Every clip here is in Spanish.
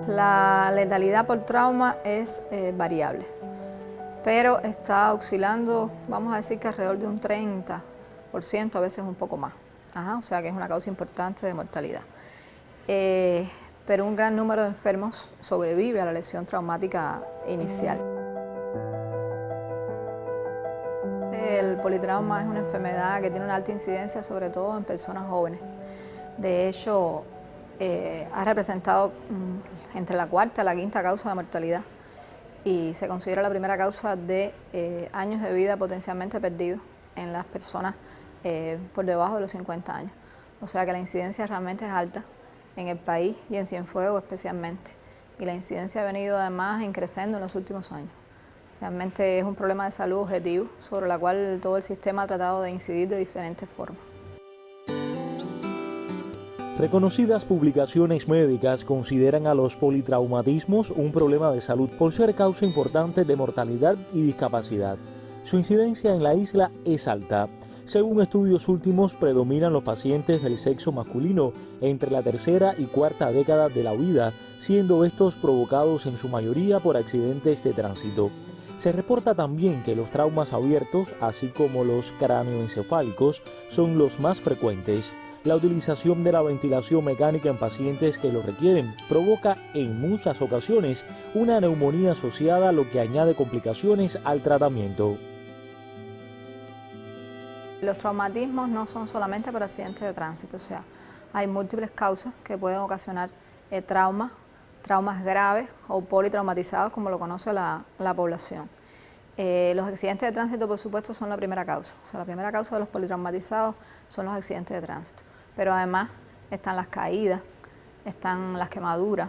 La letalidad por trauma es variable, pero está oscilando, vamos a decir que alrededor de un 30%, a veces un poco más. O sea que es una causa importante de mortalidad. Pero un gran número de enfermos sobrevive a la lesión traumática inicial. El politrauma es una enfermedad que tiene una alta incidencia, sobre todo en personas jóvenes. De hecho, ha representado entre la cuarta y la quinta causa de mortalidad y se considera la primera causa de años de vida potencialmente perdidos en las personas por debajo de los 50 años. O sea que la incidencia realmente es alta en el país y en Cienfuegos especialmente. Y la incidencia ha venido además creciendo en los últimos años. Realmente es un problema de salud objetivo sobre el cual todo el sistema ha tratado de incidir de diferentes formas. Reconocidas publicaciones médicas consideran a los politraumatismos un problema de salud por ser causa importante de mortalidad y discapacidad. Su incidencia en la isla es alta. Según estudios últimos, predominan los pacientes del sexo masculino entre la tercera y cuarta década de la vida, siendo estos provocados en su mayoría por accidentes de tránsito. Se reporta también que los traumas abiertos, así como los cráneoencefálicos, son los más frecuentes. La utilización de la ventilación mecánica en pacientes que lo requieren provoca en muchas ocasiones una neumonía asociada, lo que añade complicaciones al tratamiento. Los traumatismos no son solamente por accidentes de tránsito, o sea, hay múltiples causas que pueden ocasionar traumas graves o politraumatizados, como lo conoce la población. Los accidentes de tránsito, por supuesto, son la primera causa. O sea, la primera causa de los politraumatizados son los accidentes de tránsito. Pero además están las caídas, están las quemaduras,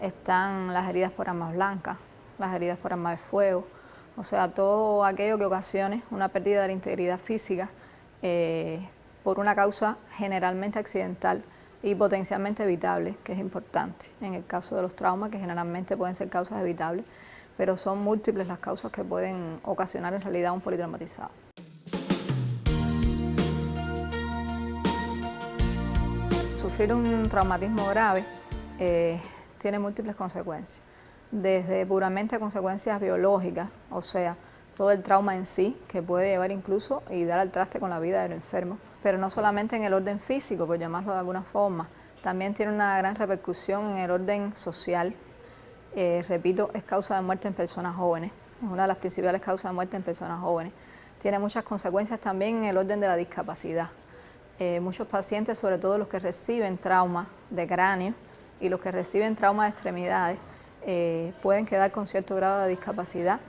están las heridas por armas blancas, las heridas por arma de fuego. O sea, todo aquello que ocasione una pérdida de la integridad física por una causa generalmente accidental y potencialmente evitable, que es importante. En el caso de los traumas, que generalmente pueden ser causas evitables, pero son múltiples las causas que pueden ocasionar en realidad un politraumatizado. Sufrir un traumatismo grave tiene múltiples consecuencias, desde puramente consecuencias biológicas, o sea, todo el trauma en sí, que puede llevar incluso y dar al traste con la vida del enfermo, pero no solamente en el orden físico, por llamarlo de alguna forma, también tiene una gran repercusión en el orden social. Repito, es causa de muerte en personas jóvenes, es una de las principales causas de muerte en personas jóvenes. Tiene muchas consecuencias también en el orden de la discapacidad. Muchos pacientes, sobre todo los que reciben trauma de cráneo y los que reciben trauma de extremidades, pueden quedar con cierto grado de discapacidad,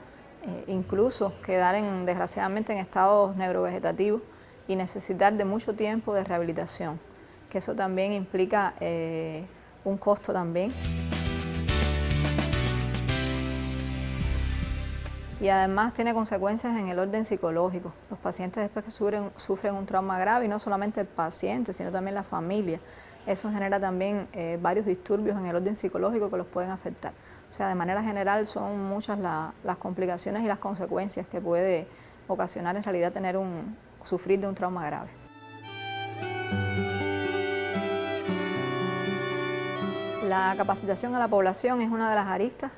incluso quedar desgraciadamente en estados neurovegetativos y necesitar de mucho tiempo de rehabilitación, que eso también implica un costo también. Y además tiene consecuencias en el orden psicológico. Los pacientes después que sufren un trauma grave, y no solamente el paciente, sino también la familia, eso genera también varios disturbios en el orden psicológico que los pueden afectar. O sea, de manera general son muchas las complicaciones y las consecuencias que puede ocasionar en realidad sufrir de un trauma grave. La capacitación a la población es una de las aristas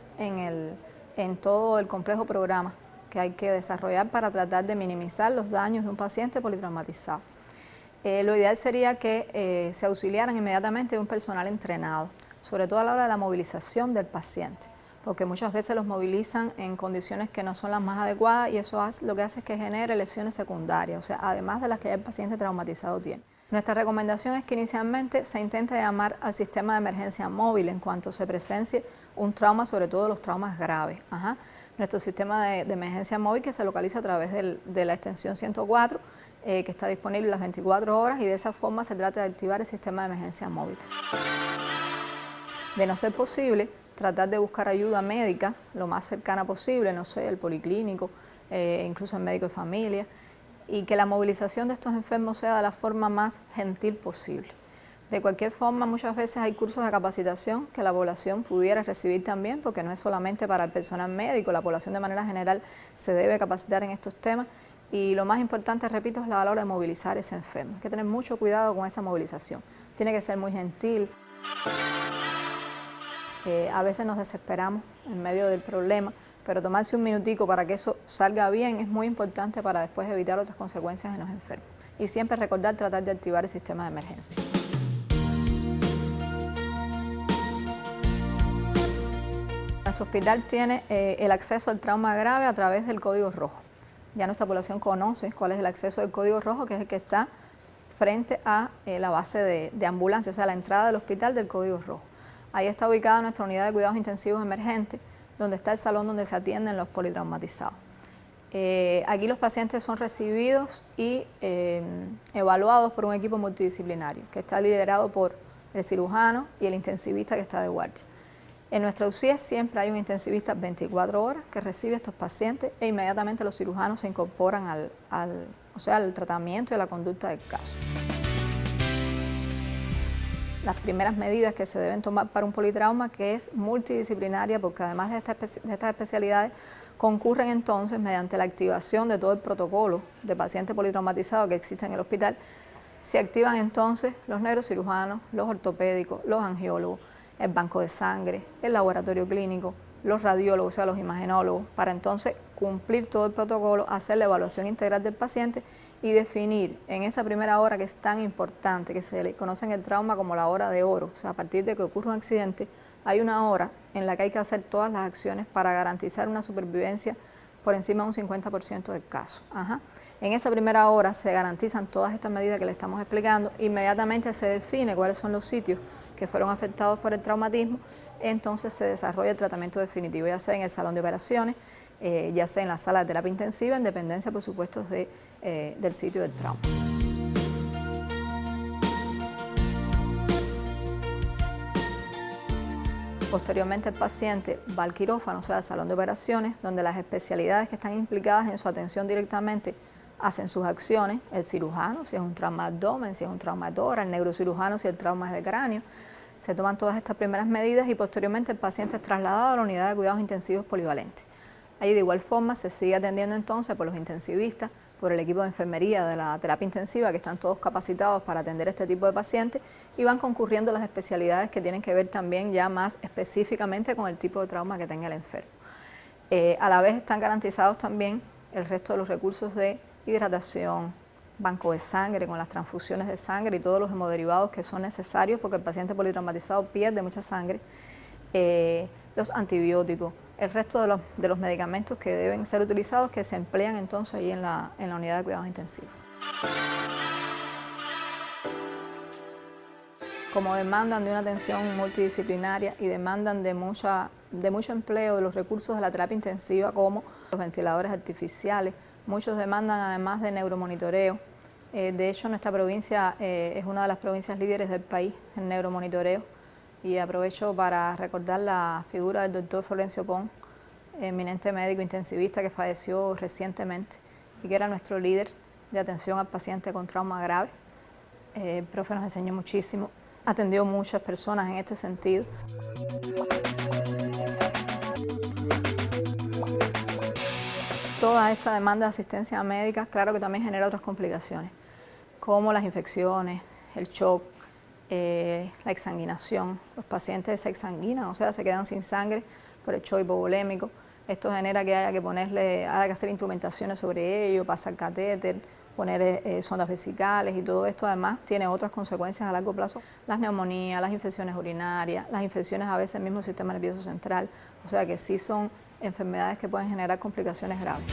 en todo el complejo programa que hay que desarrollar para tratar de minimizar los daños de un paciente politraumatizado. Lo ideal sería que se auxiliaran inmediatamente de un personal entrenado, sobre todo a la hora de la movilización del paciente, porque muchas veces los movilizan en condiciones que no son las más adecuadas y eso lo que hace es que genere lesiones secundarias, o sea, además de las que ya el paciente traumatizado tiene. Nuestra recomendación es que inicialmente se intente llamar al sistema de emergencia móvil en cuanto se presencie un trauma, sobre todo los traumas graves. Nuestro sistema de emergencia móvil que se localiza a través de la extensión 104, que está disponible las 24 horas y de esa forma se trata de activar el sistema de emergencia móvil. De no ser posible, tratar de buscar ayuda médica lo más cercana posible, no sé, el policlínico, incluso el médico de familia, y que la movilización de estos enfermos sea de la forma más gentil posible. De cualquier forma, muchas veces hay cursos de capacitación que la población pudiera recibir también, porque no es solamente para el personal médico, la población de manera general se debe capacitar en estos temas, y lo más importante, repito, es la hora de movilizar a ese enfermo. Hay que tener mucho cuidado con esa movilización, tiene que ser muy gentil. A veces nos desesperamos en medio del problema, pero tomarse un minutico para que eso salga bien es muy importante para después evitar otras consecuencias en los enfermos. Y siempre recordar tratar de activar el sistema de emergencia. Nuestro hospital tiene el acceso al trauma grave a través del Código Rojo. Ya nuestra población conoce cuál es el acceso del Código Rojo, que es el que está frente a la base de ambulancia, o sea, la entrada del hospital del Código Rojo. Ahí está ubicada nuestra unidad de cuidados intensivos emergentes, donde está el salón donde se atienden los politraumatizados. Aquí los pacientes son recibidos y evaluados por un equipo multidisciplinario, que está liderado por el cirujano y el intensivista que está de guardia. En nuestra UCI siempre hay un intensivista 24 horas que recibe a estos pacientes e inmediatamente los cirujanos se incorporan al tratamiento y a la conducta del caso. Las primeras medidas que se deben tomar para un politrauma, que es multidisciplinaria, porque además de estas especialidades concurren entonces mediante la activación de todo el protocolo de paciente politraumatizado que existe en el hospital, se activan entonces los neurocirujanos, los ortopédicos, los angiólogos, el banco de sangre, el laboratorio clínico, los radiólogos, o sea, los imagenólogos, para entonces cumplir todo el protocolo, hacer la evaluación integral del paciente y definir en esa primera hora, que es tan importante, que se le conoce en el trauma como la hora de oro, o sea, a partir de que ocurre un accidente, hay una hora en la que hay que hacer todas las acciones para garantizar una supervivencia por encima de un 50% del caso. En esa primera hora se garantizan todas estas medidas que le estamos explicando, inmediatamente se define cuáles son los sitios que fueron afectados por el traumatismo, entonces se desarrolla el tratamiento definitivo, ya sea en el salón de operaciones, ya sea en la sala de terapia intensiva, en dependencia, por supuesto, del sitio del trauma. Posteriormente el paciente va al quirófano, o sea, al salón de operaciones, donde las especialidades que están implicadas en su atención directamente hacen sus acciones, el cirujano, si es un trauma de abdomen, si es un trauma de tórax, el neurocirujano, si el trauma es de cráneo. Se toman todas estas primeras medidas y posteriormente el paciente es trasladado a la unidad de cuidados intensivos polivalentes. Ahí de igual forma se sigue atendiendo entonces por los intensivistas, por el equipo de enfermería de la terapia intensiva, que están todos capacitados para atender este tipo de pacientes, y van concurriendo las especialidades que tienen que ver también ya más específicamente con el tipo de trauma que tenga el enfermo. A la vez están garantizados también el resto de los recursos de hidratación, banco de sangre con las transfusiones de sangre y todos los hemoderivados que son necesarios porque el paciente politraumatizado pierde mucha sangre, los antibióticos, el resto de los medicamentos que deben ser utilizados, que se emplean entonces ahí en la unidad de cuidados intensivos. Como demandan de una atención multidisciplinaria y demandan de mucho empleo de los recursos de la terapia intensiva, como los ventiladores artificiales, muchos demandan además de neuromonitoreo. De hecho, nuestra provincia es una de las provincias líderes del país en neuromonitoreo, y aprovecho para recordar la figura del doctor Florencio Pons, eminente médico intensivista que falleció recientemente y que era nuestro líder de atención al paciente con trauma grave. El profe nos enseñó muchísimo, atendió muchas personas en este sentido. Toda esta demanda de asistencia médica, claro que también genera otras complicaciones, como las infecciones, el shock, la exsanguinación. Los pacientes se exsanguinan, o sea, se quedan sin sangre por el shock hipovolémico. Esto genera que haya que hacer instrumentaciones sobre ello, pasar catéter, poner sondas vesicales, y todo esto además tiene otras consecuencias a largo plazo. Las neumonías, las infecciones urinarias, las infecciones a veces del mismo sistema nervioso central, o sea que sí son enfermedades que pueden generar complicaciones graves.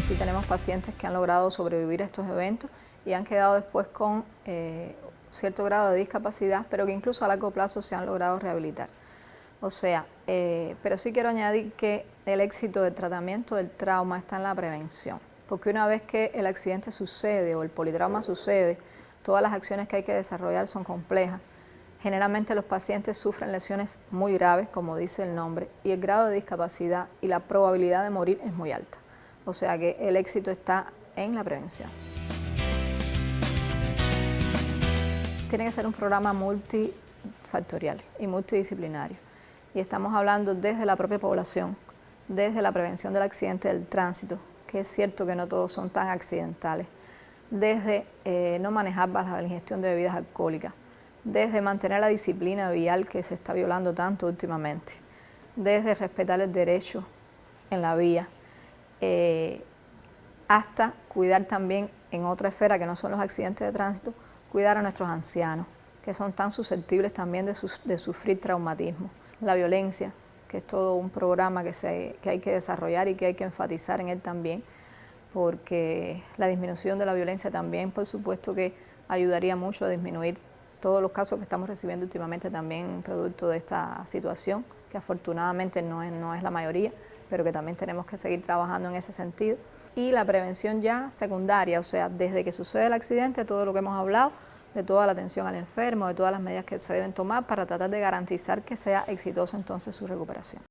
Sí tenemos pacientes que han logrado sobrevivir a estos eventos y han quedado después con cierto grado de discapacidad, pero que incluso a largo plazo se han logrado rehabilitar. O sea, pero sí quiero añadir que el éxito del tratamiento del trauma está en la prevención, porque una vez que el accidente sucede o el politrauma sucede, todas las acciones que hay que desarrollar son complejas. Generalmente los pacientes sufren lesiones muy graves, como dice el nombre, y el grado de discapacidad y la probabilidad de morir es muy alta. O sea que el éxito está en la prevención. Tiene que ser un programa multifactorial y multidisciplinario. Y estamos hablando desde la propia población, desde la prevención del accidente del tránsito, que es cierto que no todos son tan accidentales, desde no manejar bajo la ingestión de bebidas alcohólicas, desde mantener la disciplina vial que se está violando tanto últimamente, desde respetar el derecho en la vía, hasta cuidar también en otra esfera que no son los accidentes de tránsito, cuidar a nuestros ancianos, que son tan susceptibles también de sufrir traumatismo. La violencia, que es todo un programa que hay que desarrollar y que hay que enfatizar en él también, porque la disminución de la violencia también, por supuesto, que ayudaría mucho a disminuir todos los casos que estamos recibiendo últimamente también producto de esta situación, que afortunadamente no es la mayoría, pero que también tenemos que seguir trabajando en ese sentido. Y la prevención ya secundaria, o sea, desde que sucede el accidente, todo lo que hemos hablado, de toda la atención al enfermo, de todas las medidas que se deben tomar para tratar de garantizar que sea exitoso entonces su recuperación.